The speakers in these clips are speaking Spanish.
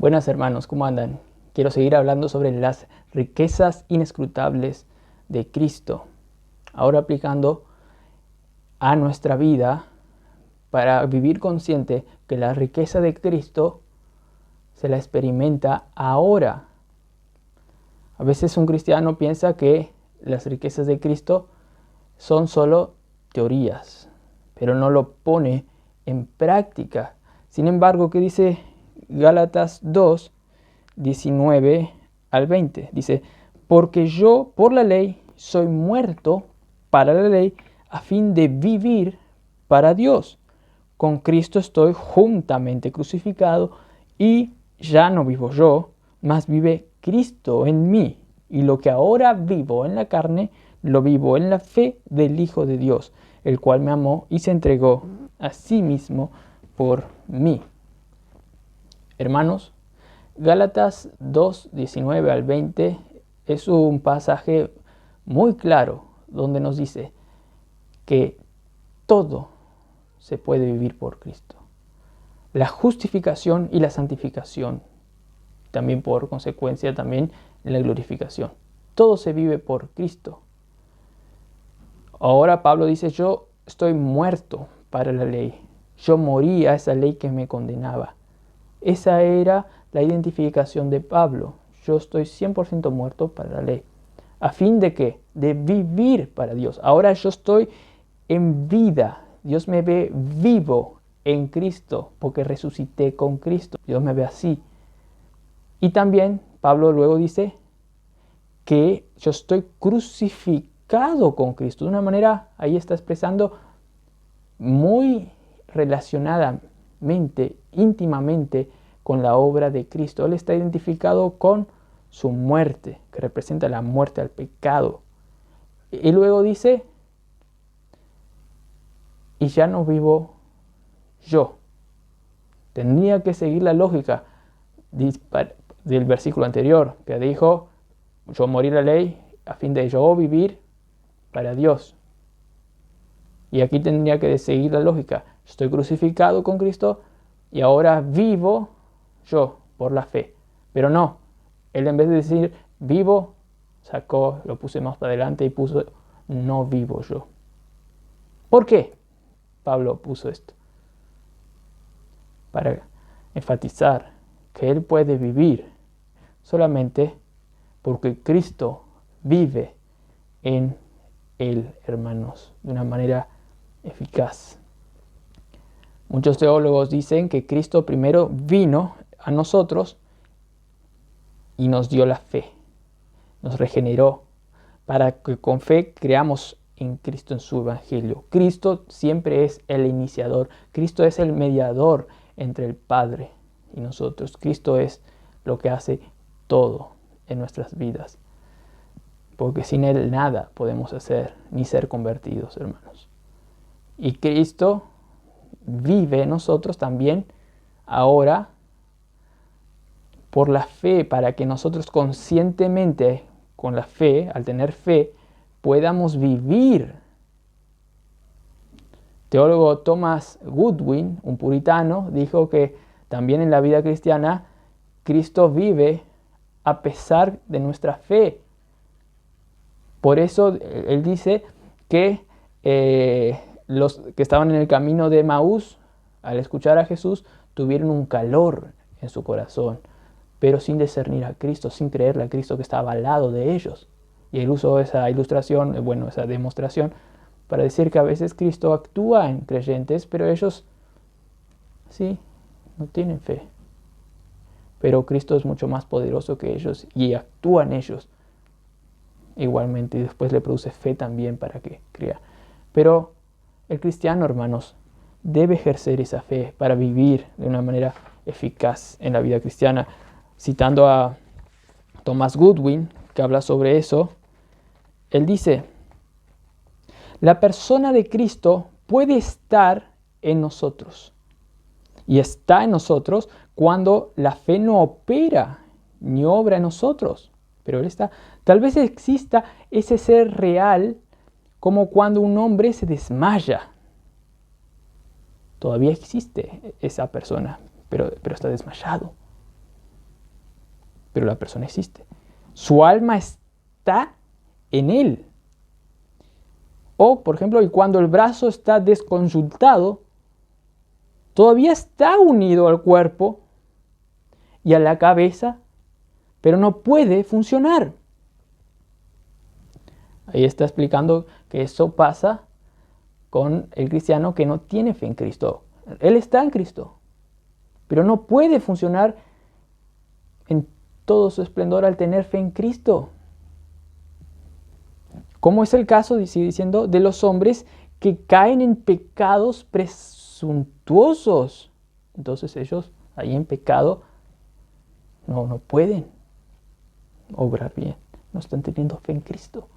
Buenas hermanos, ¿cómo andan? Quiero seguir hablando sobre las riquezas inescrutables de Cristo. Ahora aplicando a nuestra vida para vivir consciente que la riqueza de Cristo se la experimenta ahora. A veces un cristiano piensa que las riquezas de Cristo son solo teorías, pero no lo pone en práctica. Sin embargo, ¿qué dice Gálatas 2, 19 al 20? Dice, porque yo por la ley soy muerto para la ley a fin de vivir para Dios. Con Cristo estoy juntamente crucificado y ya no vivo yo, mas vive Cristo en mí. Y lo que ahora vivo en la carne, lo vivo en la fe del Hijo de Dios, el cual me amó y se entregó a sí mismo por mí. Hermanos, Gálatas 2, 19 al 20 es un pasaje muy claro donde nos dice que todo se puede vivir por Cristo. La justificación y la santificación, también por consecuencia también la glorificación. Todo se vive por Cristo. Ahora Pablo dice, yo estoy muerto para la ley. Yo morí a esa ley que me condenaba. Esa era la identificación de Pablo. Yo estoy 100% muerto para la ley. ¿A fin de qué? De vivir para Dios. Ahora yo estoy en vida. Dios me ve vivo en Cristo porque resucité con Cristo. Dios me ve así. Y también Pablo luego dice que yo estoy crucificado con Cristo. De una manera, ahí está expresando muy relacionadamente, íntimamente con la obra de Cristo. Él está identificado con su muerte, que representa la muerte al pecado. Y luego dice, y ya no vivo yo. Tendría que seguir la lógica del versículo anterior, que dijo, yo morí la ley a fin de yo vivir para Dios. Y aquí tendría que seguir la lógica. Estoy crucificado con Cristo y ahora vivo yo por la fe. Pero no, él en vez de decir vivo, lo puse más para adelante y puso no vivo yo. ¿Por qué Pablo puso esto? Para enfatizar que él puede vivir solamente porque Cristo vive en él, hermanos, de una manera eficaz. Muchos teólogos dicen que Cristo primero vino a nosotros y nos dio la fe, nos regeneró, para que con fe creamos en Cristo, en su evangelio. Cristo siempre es el iniciador, Cristo es el mediador entre el Padre y nosotros. Cristo es lo que hace todo en nuestras vidas, porque sin Él nada podemos hacer ni ser convertidos, hermanos. Y Cristo vive en nosotros también ahora por la fe, para que nosotros conscientemente, con la fe, al tener fe, podamos vivir. Teólogo Thomas Goodwin, un puritano, dijo que también en la vida cristiana Cristo vive a pesar de nuestra fe. Por eso él dice que los que estaban en el camino de Emaús, al escuchar a Jesús, tuvieron un calor en su corazón, pero sin discernir a Cristo, sin creerle a Cristo que estaba al lado de ellos. Y él usó esa ilustración, esa demostración, para decir que a veces Cristo actúa en creyentes, pero ellos, sí, no tienen fe. Pero Cristo es mucho más poderoso que ellos y actúa en ellos igualmente, y después le produce fe también para que crea. Pero el cristiano, hermanos, debe ejercer esa fe para vivir de una manera eficaz en la vida cristiana. Citando a Thomas Goodwin, que habla sobre eso, él dice, la persona de Cristo puede estar en nosotros. Y está en nosotros cuando la fe no opera ni obra en nosotros. Pero Él está. Tal vez exista ese ser real como cuando un hombre se desmaya. Todavía existe esa persona, pero está desmayado. pero la persona existe. Su alma está en él. O, por ejemplo, cuando el brazo está desconsultado, todavía está unido al cuerpo y a la cabeza, pero no puede funcionar. Ahí está explicando que eso pasa con el cristiano que no tiene fe en Cristo. Él está en Cristo, pero no puede funcionar en todo su esplendor al tener fe en Cristo. Como es el caso, sigue diciendo, de los hombres que caen en pecados presuntuosos. Entonces ellos ahí en pecado no pueden obrar bien, no están teniendo fe en Cristo.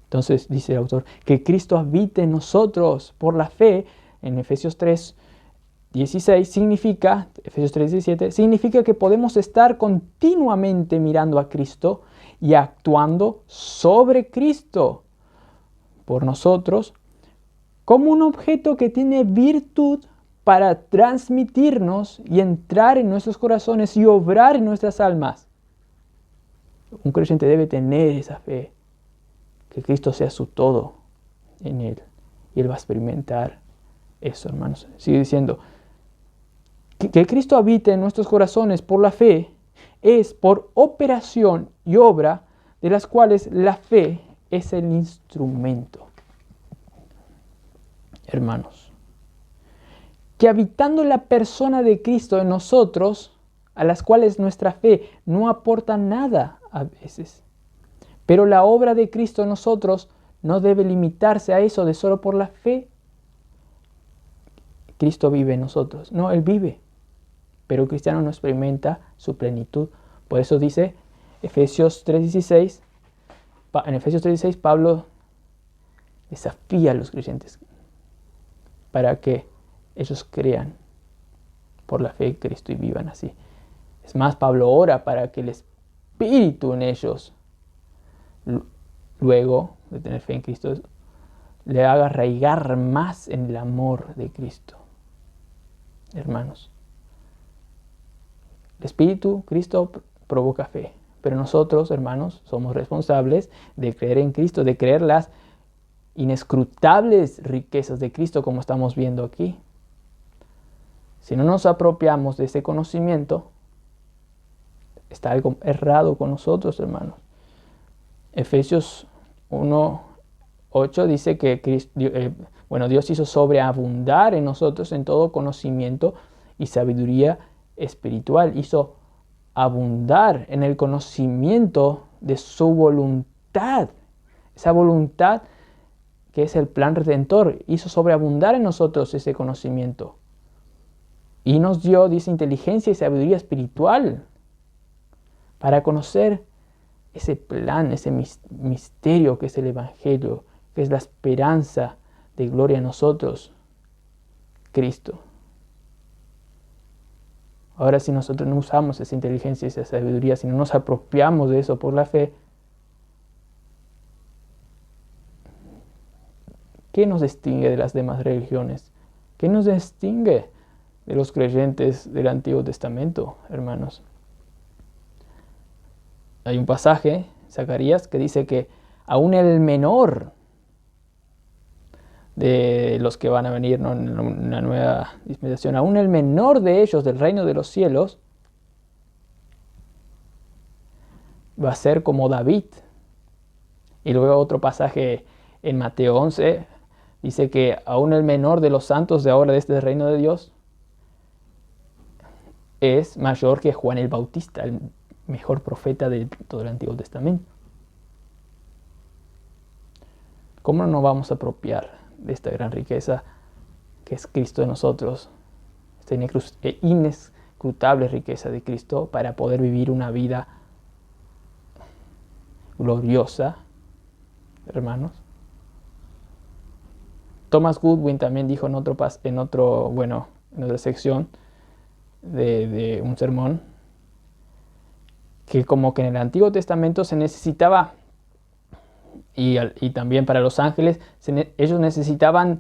Entonces dice el autor, que Cristo habite en nosotros por la fe, en Efesios 3:16 significa, Efesios 3:17, significa que podemos estar continuamente mirando a Cristo y actuando sobre Cristo por nosotros como un objeto que tiene virtud para transmitirnos y entrar en nuestros corazones y obrar en nuestras almas. Un creyente debe tener esa fe, que Cristo sea su todo en él. Y él va a experimentar eso, hermanos. Sigue diciendo, que Cristo habite en nuestros corazones por la fe es por operación y obra de las cuales la fe es el instrumento. Hermanos, que habitando la persona de Cristo en nosotros, a las cuales nuestra fe no aporta nada a veces, pero la obra de Cristo en nosotros no debe limitarse a eso de solo por la fe. Cristo vive en nosotros. No, Él vive, pero el cristiano no experimenta su plenitud. Por eso dice Efesios 3:16, en Efesios 3:16 Pablo desafía a los creyentes para que ellos crean por la fe en Cristo y vivan así. Es más, Pablo ora para que el Espíritu en ellos, luego de tener fe en Cristo, le haga arraigar más en el amor de Cristo. Hermanos, el Espíritu, Cristo, provoca fe, pero nosotros, hermanos, somos responsables de creer en Cristo, de creer las inescrutables riquezas de Cristo, como estamos viendo aquí. Si no nos apropiamos de ese conocimiento, está algo errado con nosotros, hermanos. Efesios 1:8 dice que Dios hizo sobreabundar en nosotros en todo conocimiento y sabiduría espiritual. Hizo abundar en el conocimiento de su voluntad. Esa voluntad que es el plan redentor, hizo sobreabundar en nosotros ese conocimiento. Y nos dio, dice, inteligencia y sabiduría espiritual para conocer ese plan, ese misterio que es el Evangelio, que es la esperanza de gloria en nosotros, Cristo. Ahora, si nosotros no usamos esa inteligencia y esa sabiduría, si no nos apropiamos de eso por la fe, ¿qué nos distingue de las demás religiones? ¿Qué nos distingue de los creyentes del Antiguo Testamento, hermanos? Hay un pasaje, Zacarías, que dice que aún el menor de los que van a venir, ¿no?, en una nueva dispensación, aún el menor de ellos del reino de los cielos va a ser como David. Y luego otro pasaje en Mateo 11 dice que aún el menor de los santos de ahora de este reino de Dios es mayor que Juan el Bautista, el mejor profeta de todo el Antiguo Testamento. ¿Cómo no nos vamos a apropiar de esta gran riqueza que es Cristo en nosotros? Esta inescrutable riqueza de Cristo para poder vivir una vida gloriosa, hermanos. Thomas Goodwin también dijo en otra sección de un sermón que como que en el Antiguo Testamento se necesitaba, y también para los ángeles, ellos necesitaban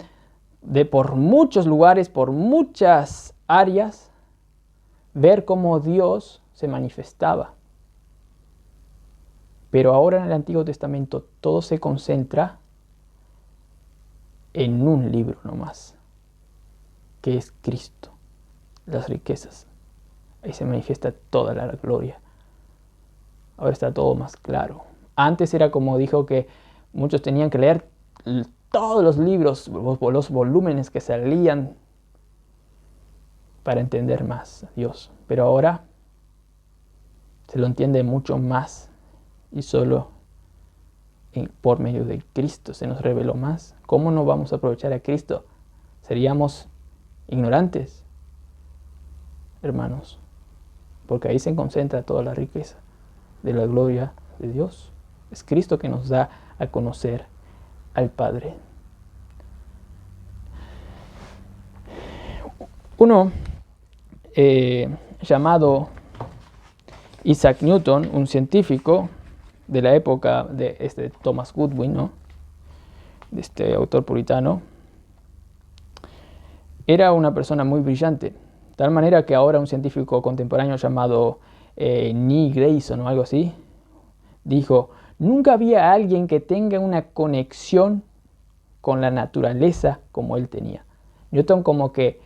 de por muchos lugares, por muchas áreas, ver cómo Dios se manifestaba. Pero ahora en el Antiguo Testamento todo se concentra en un libro nomás, que es Cristo, las riquezas. Ahí se manifiesta toda la gloria. Ahora está todo más claro. Antes era como dijo que muchos tenían que leer todos los libros, los volúmenes que salían para entender más a Dios. Pero ahora se lo entiende mucho más y solo por medio de Cristo se nos reveló más. ¿Cómo no vamos a aprovechar a Cristo? Seríamos ignorantes, hermanos, porque ahí se concentra toda la riqueza de la gloria de Dios. Es Cristo que nos da a conocer al Padre. Uno llamado Isaac Newton, un científico de la época de Thomas Goodwin, ¿no? De este autor puritano, era una persona muy brillante, de tal manera que ahora un científico contemporáneo llamado Neil Grayson o algo así, dijo: nunca había alguien que tenga una conexión con la naturaleza como él tenía. Newton como que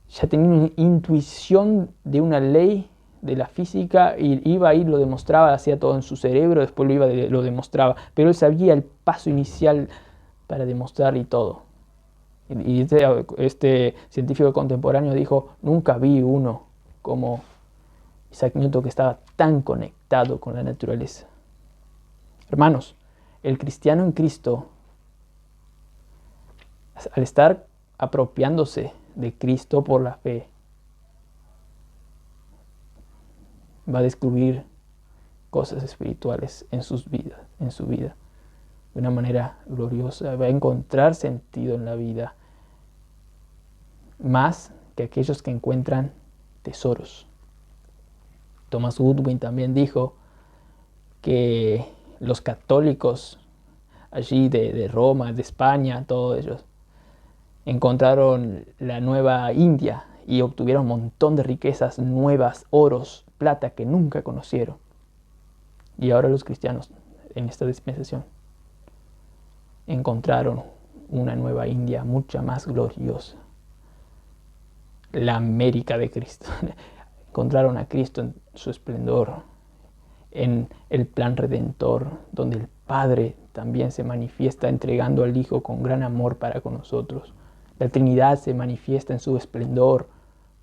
ya tenía una intuición de una ley de la física y iba y lo demostraba, hacía todo en su cerebro, después lo demostraba, pero él sabía el paso inicial para demostrar y todo. Y este científico contemporáneo dijo: nunca vi uno como Isaac Newton que estaba tan conectado con la naturaleza. Hermanos, el cristiano en Cristo, al estar apropiándose de Cristo por la fe, va a descubrir cosas espirituales en su vida, de una manera gloriosa. Va a encontrar sentido en la vida, más que aquellos que encuentran tesoros. Thomas Goodwin también dijo que los católicos allí de Roma, de España, todos ellos, encontraron la nueva India y obtuvieron un montón de riquezas nuevas, oros, plata que nunca conocieron. Y ahora los cristianos en esta dispensación encontraron una nueva India mucha más gloriosa, la América de Cristo. Encontraron a Cristo en su esplendor, en el plan redentor, donde el Padre también se manifiesta entregando al Hijo con gran amor para con nosotros. La Trinidad se manifiesta en su esplendor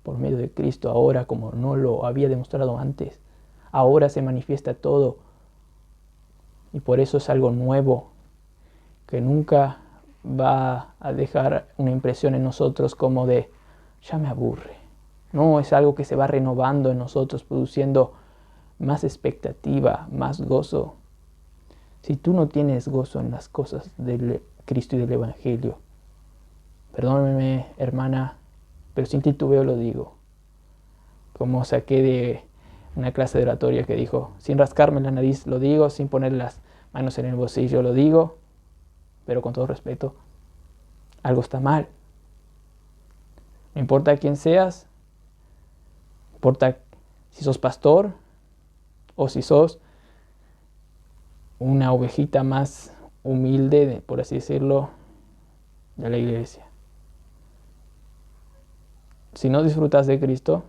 por medio de Cristo ahora, como no lo había demostrado antes. Ahora se manifiesta todo, y por eso es algo nuevo que nunca va a dejar una impresión en nosotros como de ya me aburre. No, es algo que se va renovando en nosotros, produciendo más expectativa, más gozo. Si tú no tienes gozo en las cosas del Cristo y del Evangelio, perdóname, hermana, pero sin titubeo lo digo. Como saqué de una clase de oratoria que dijo: sin rascarme la nariz lo digo, sin poner las manos en el bolsillo lo digo, pero con todo respeto, algo está mal. No importa quién seas, no importa si sos pastor o si sos una ovejita más humilde, por así decirlo, de la iglesia. Si no disfrutas de Cristo,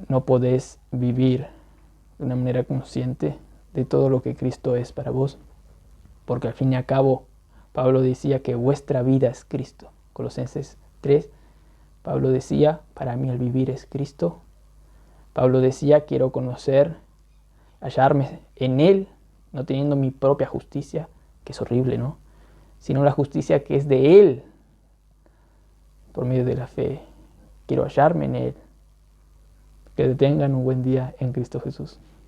no podés vivir de una manera consciente de todo lo que Cristo es para vos. Porque al fin y al cabo, Pablo decía que vuestra vida es Cristo. Colosenses 3, Pablo decía: para mí el vivir es Cristo. Pablo decía: quiero conocer, hallarme en Él, no teniendo mi propia justicia, que es horrible, ¿no? Sino la justicia que es de Él, por medio de la fe. Quiero hallarme en Él. Que tengan un buen día en Cristo Jesús.